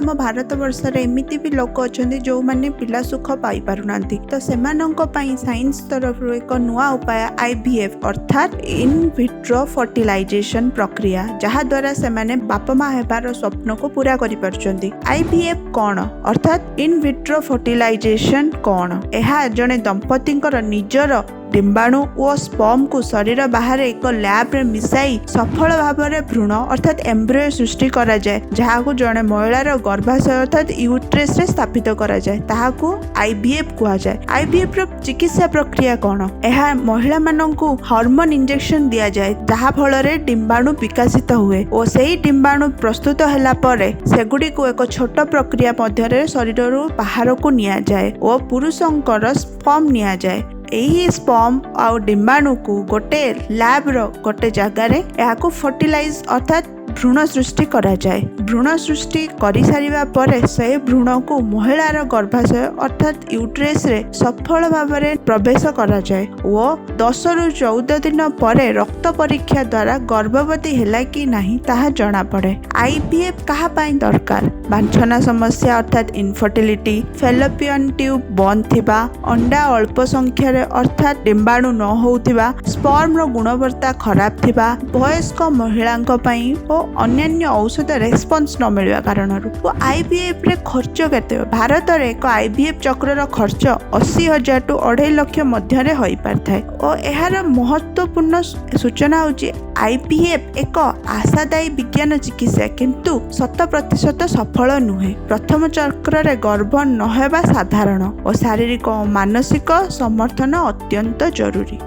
आम भारत वर्ष रे एमिति भी लोक अछंती जो माने पिला सुख पाई पारुनांती तो सेमानंक पई साइंस तरफ एक नुआ उपाय IVF अर्थात इन विट्रो फर्टिलाइजेशन प्रक्रिया जहा द्वारा सेमाने बाप माँ हेबार स्वप्न को पूरा करि पारुचंती। IVF कौन अर्थात इन विट्रो फर्टिलाइजेशन कौन? एहा जने दंपतिंकर निजर डिंबाणु और स्पर्म को शरीर बाहर एक लैब रे मिसाई सफल भाव में भ्रूण अर्थात एम्ब्रियो सृष्टि करा जाए जहां जड़े महिलार गर्भाशय अर्थात यूट्रेस रे स्थापित करा जाए ताहाकू IVF कहा जाए। IVF रो चिकित्सा प्रक्रिया कौन? यह महिला माननकू हार्मोन इंजेक्शन दिया जाए जहा फल रे डिंबाणु विकसित हुए और सही डिंबाणु प्रस्तुत होला परे सेगुडी को एक छोट प्रक्रिया मध्य शरीर बाहर को निया जाए और पुरुषंकर स्पर्म निया जाए। यही स्पर्म आउ डिंबाणु को गोटे लैब रो गोटे जगार यहाँ फर्टिलाइज अर्थात भ्रूण सृष्टि करा जाए। भ्रूण सृष्टि करि सारिबा परे से भ्रूण को महिलार गर्भाशय अर्थात यूट्रेस रे सफल भाव में प्रवेश करा जाए और 10 रु 14 दिन परे रक्त परीक्षा द्वारा गर्भवती हैला कि नहीं ताहा जଣା पड़े। IVF कहा पाई दरकार? बांछना समस्या अर्थात इनफर्टिलिटी, फेलोपियन ट्यूब बंद थिबा, अंडा अल्प संख्यार अर्थात डिंबाणु न होउथिबा, स्पर्म रो गुणवत्ता खराब थिबा, वयस्क महिलांक पई और अन्य औषध रेस्पॉन्स न मिलवा कारण IVF रे खर्च केते? भारत रे एक IVF चक्र रो खर्च 80,000 टू 2.5 लाख मध्य रे होई पारथाय और एहार महत्वपूर्ण सूचना होची IVF एक आशादायी विज्ञान चिकित्सा किंतु 100% सफल नुहे। प्रथम चक्र रे गर्भ न हेबा साधारण और शारीरिक और मानसिक समर्थन अत्यंत जरूरी।